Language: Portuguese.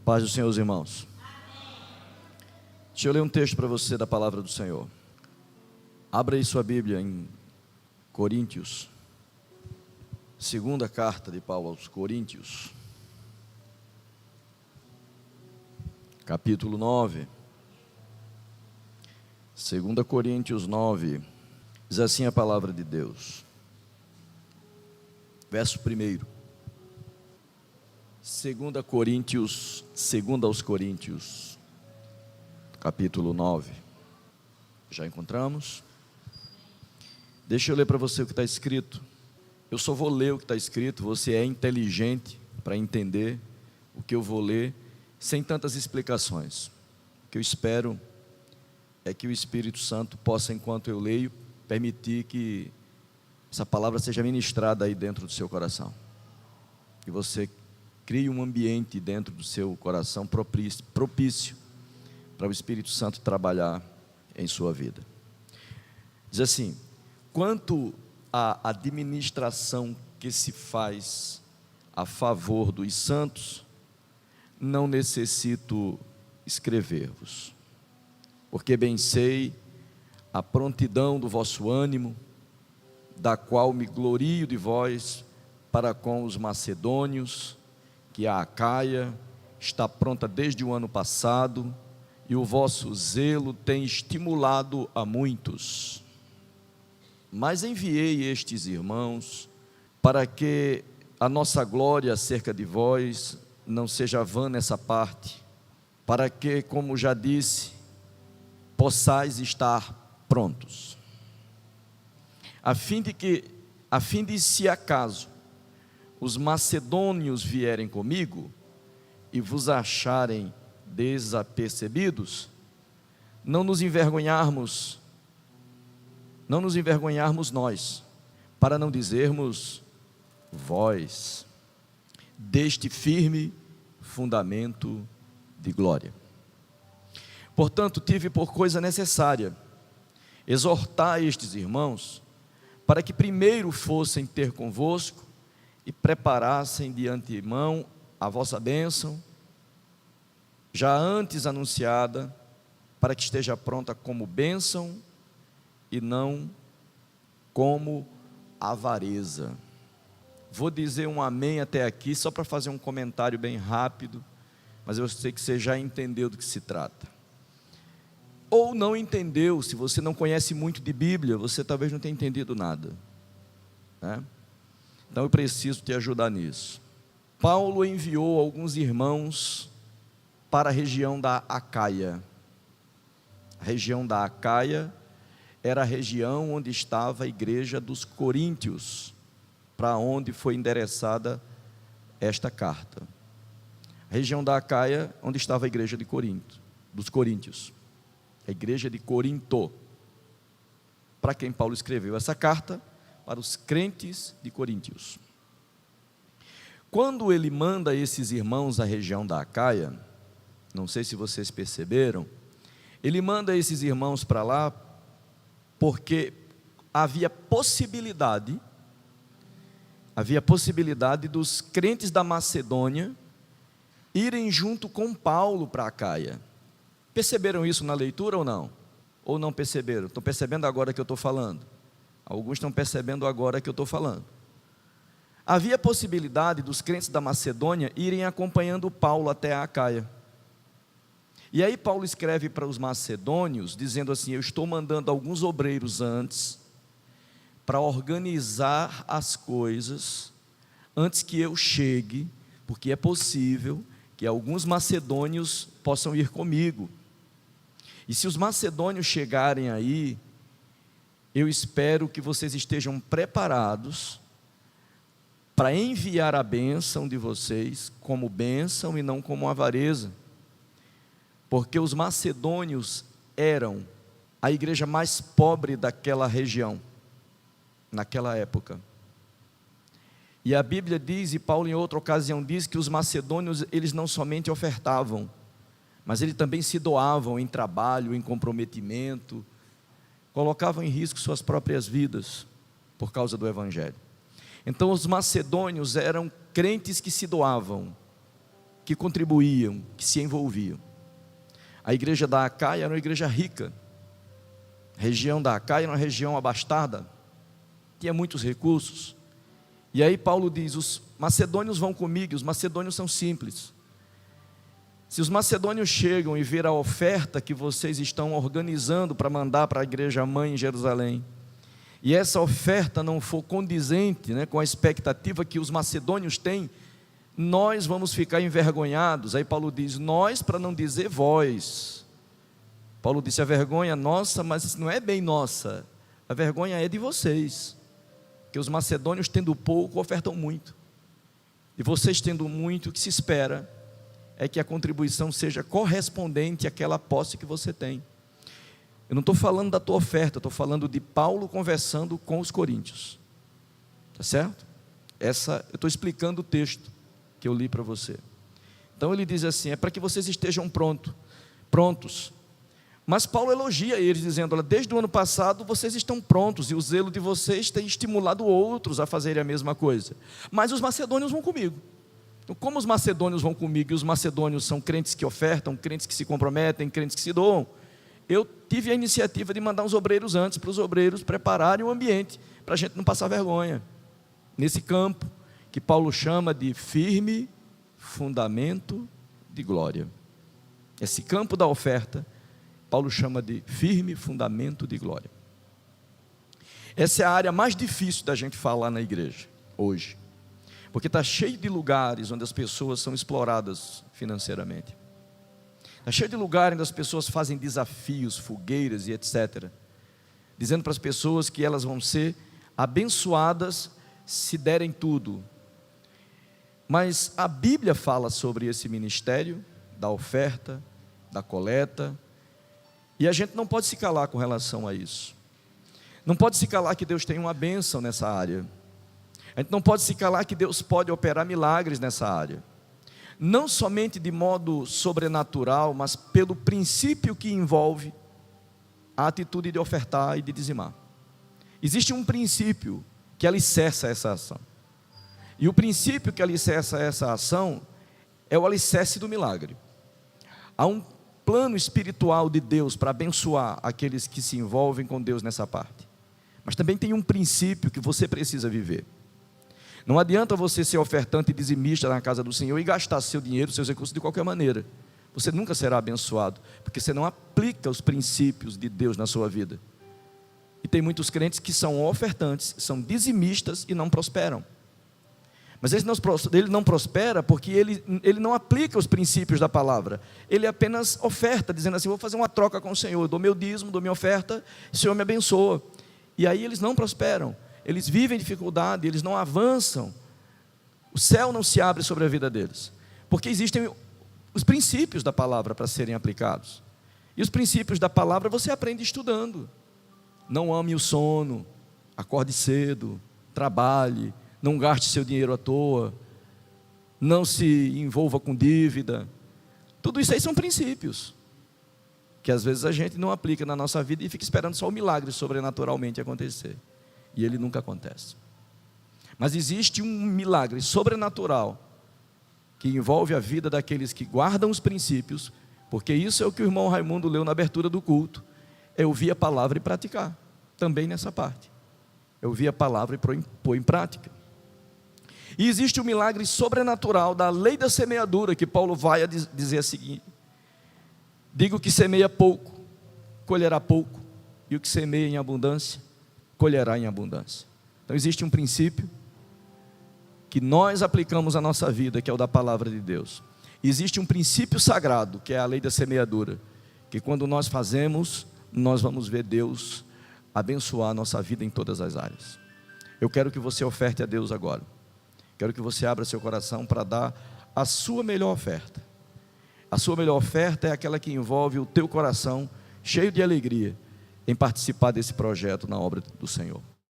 Paz do Senhor, os irmãos. Deixa eu ler um texto para você da palavra do Senhor. Abra aí sua Bíblia em Coríntios, segunda carta de Paulo aos Coríntios, capítulo 9. 2 Coríntios 9, diz assim a palavra de Deus, verso 1. 2 aos Coríntios, capítulo 9. Já encontramos? Deixa eu ler para você o que está escrito. Eu só vou ler o que está escrito. Você é inteligente para entender o que eu vou ler, sem tantas explicações. O que eu espero é que o Espírito Santo possa, enquanto eu leio, permitir que essa palavra seja ministrada aí dentro do seu coração. Que você crie um ambiente dentro do seu coração propício para o Espírito Santo trabalhar em sua vida. Diz assim: quanto à administração que se faz a favor dos santos, não necessito escrever-vos, porque bem sei a prontidão do vosso ânimo, da qual me glorio de vós para com os macedônios, que a Acaia está pronta desde o ano passado, e o vosso zelo tem estimulado a muitos. Mas enviei estes irmãos para que a nossa glória acerca de vós não seja vã nessa parte, para que, como já disse, possais estar prontos, a fim de se acaso os macedônios vierem comigo e vos acharem desapercebidos, não nos envergonharmos nós, para não dizermos vós, deste firme fundamento de glória. Portanto, tive por coisa necessária exortar estes irmãos, para que primeiro fossem ter convosco e preparassem de antemão a vossa bênção, já antes anunciada, para que esteja pronta como bênção e não como avareza. Vou dizer um amém até aqui, só para fazer um comentário bem rápido, mas eu sei que você já entendeu do que se trata. Ou não entendeu, se você não conhece muito de Bíblia, você talvez não tenha entendido nada, né? Então eu preciso te ajudar nisso. Paulo enviou alguns irmãos para a região da Acaia. A região da Acaia era a região onde estava a igreja dos Coríntios, para onde foi endereçada esta carta. A região da Acaia, onde estava a igreja de Corinto, dos Coríntios, a igreja de Corinto, para quem Paulo escreveu essa carta, para os crentes de Coríntios. Quando ele manda esses irmãos à região da Acaia, não sei se vocês perceberam, ele manda esses irmãos para lá, porque havia possibilidade dos crentes da Macedônia irem junto com Paulo para a Acaia. Perceberam isso na leitura ou não? Ou não perceberam? Estão percebendo agora que eu estou falando? Alguns estão percebendo agora que eu estou falando. Havia possibilidade dos crentes da Macedônia irem acompanhando Paulo até a Acaia. E aí Paulo escreve para os macedônios, dizendo assim: eu estou mandando alguns obreiros antes, para organizar as coisas, antes que eu chegue, porque é possível que alguns macedônios possam ir comigo. E se os macedônios chegarem aí, eu espero que vocês estejam preparados para enviar a bênção de vocês como bênção e não como avareza, porque os macedônios eram a igreja mais pobre daquela região, naquela época. E a Bíblia diz, e Paulo em outra ocasião diz, que os macedônios, eles não somente ofertavam, mas eles também se doavam em trabalho, em comprometimento, colocavam em risco suas próprias vidas por causa do Evangelho. Então os macedônios eram crentes que se doavam, que contribuíam, que se envolviam. A igreja da Acaia era uma igreja rica. A região da Acaia era uma região abastada, tinha muitos recursos. E aí Paulo diz: os macedônios vão comigo. Os macedônios são simples. Se os macedônios chegam e ver a oferta que vocês estão organizando para mandar para a igreja mãe em Jerusalém, e essa oferta não for condizente, com a expectativa que os macedônios têm, nós vamos ficar envergonhados. Aí Paulo diz: nós, para não dizer vós. Paulo disse: a vergonha é nossa, mas não é bem nossa, a vergonha é de vocês, que os macedônios, tendo pouco, ofertam muito, e vocês tendo muito, o que se espera é que a contribuição seja correspondente àquela posse que você tem. Eu não estou falando da tua oferta, estou falando de Paulo conversando com os coríntios, tá certo? Eu estou explicando o texto que eu li para você. Então ele diz assim: é para que vocês estejam prontos. Mas Paulo elogia eles, dizendo: olha, desde o ano passado vocês estão prontos, e o zelo de vocês tem estimulado outros a fazerem a mesma coisa. Mas os macedônios vão comigo. Então, como os macedônios vão comigo, e os macedônios são crentes que ofertam, crentes que se comprometem, crentes que se doam, eu tive a iniciativa de mandar uns obreiros antes, para os obreiros prepararem o ambiente, para a gente não passar vergonha, nesse campo, que Paulo chama de firme fundamento de glória. Esse campo da oferta, Paulo chama de firme fundamento de glória. Essa é a área mais difícil da gente falar na igreja, hoje. Porque está cheio de lugares onde as pessoas são exploradas financeiramente. Está cheio de lugares onde as pessoas fazem desafios, fogueiras e etc. Dizendo para as pessoas que elas vão ser abençoadas se derem tudo. Mas a Bíblia fala sobre esse ministério da oferta, da coleta, e a gente não pode se calar com relação a isso. Não pode se calar que Deus tem uma bênção nessa área. A gente não pode se calar que Deus pode operar milagres nessa área. Não somente de modo sobrenatural, mas pelo princípio que envolve a atitude de ofertar e de dizimar. Existe um princípio que alicerça essa ação. E o princípio que alicerça essa ação é o alicerce do milagre. Há um plano espiritual de Deus para abençoar aqueles que se envolvem com Deus nessa parte. Mas também tem um princípio que você precisa viver. Não adianta você ser ofertante e dizimista na casa do Senhor e gastar seu dinheiro, seus recursos de qualquer maneira. Você nunca será abençoado, porque você não aplica os princípios de Deus na sua vida. E tem muitos crentes que são ofertantes, são dizimistas e não prosperam. Mas ele não prospera porque ele não aplica os princípios da palavra. Ele apenas oferta, dizendo assim: vou fazer uma troca com o Senhor, dou meu dízimo, dou minha oferta, o Senhor me abençoa. E aí eles não prosperam, eles vivem dificuldade, eles não avançam, o céu não se abre sobre a vida deles, porque existem os princípios da palavra para serem aplicados. E os princípios da palavra você aprende estudando. Não ame o sono, acorde cedo, trabalhe, não gaste seu dinheiro à toa, não se envolva com dívida. Tudo isso aí são princípios que às vezes a gente não aplica na nossa vida e fica esperando só o milagre sobrenaturalmente acontecer, e ele nunca acontece. Mas existe um milagre sobrenatural que envolve a vida daqueles que guardam os princípios, porque isso é o que o irmão Raimundo leu na abertura do culto: é ouvir a palavra e praticar. Também nessa parte, é ouvir a palavra e pôr em prática. E existe o milagre sobrenatural da lei da semeadura, que Paulo vai dizer o seguinte: digo que semeia pouco, colherá pouco, e o que semeia em abundância, colherá em abundância. Então existe um princípio que nós aplicamos à nossa vida, que é o da palavra de Deus. Existe um princípio sagrado, que é a lei da semeadura, que quando nós fazemos, nós vamos ver Deus abençoar a nossa vida em todas as áreas. Eu quero que você oferte a Deus agora. Quero que você abra seu coração para dar a sua melhor oferta. A sua melhor oferta é aquela que envolve o teu coração cheio de alegria em participar desse projeto na obra do Senhor.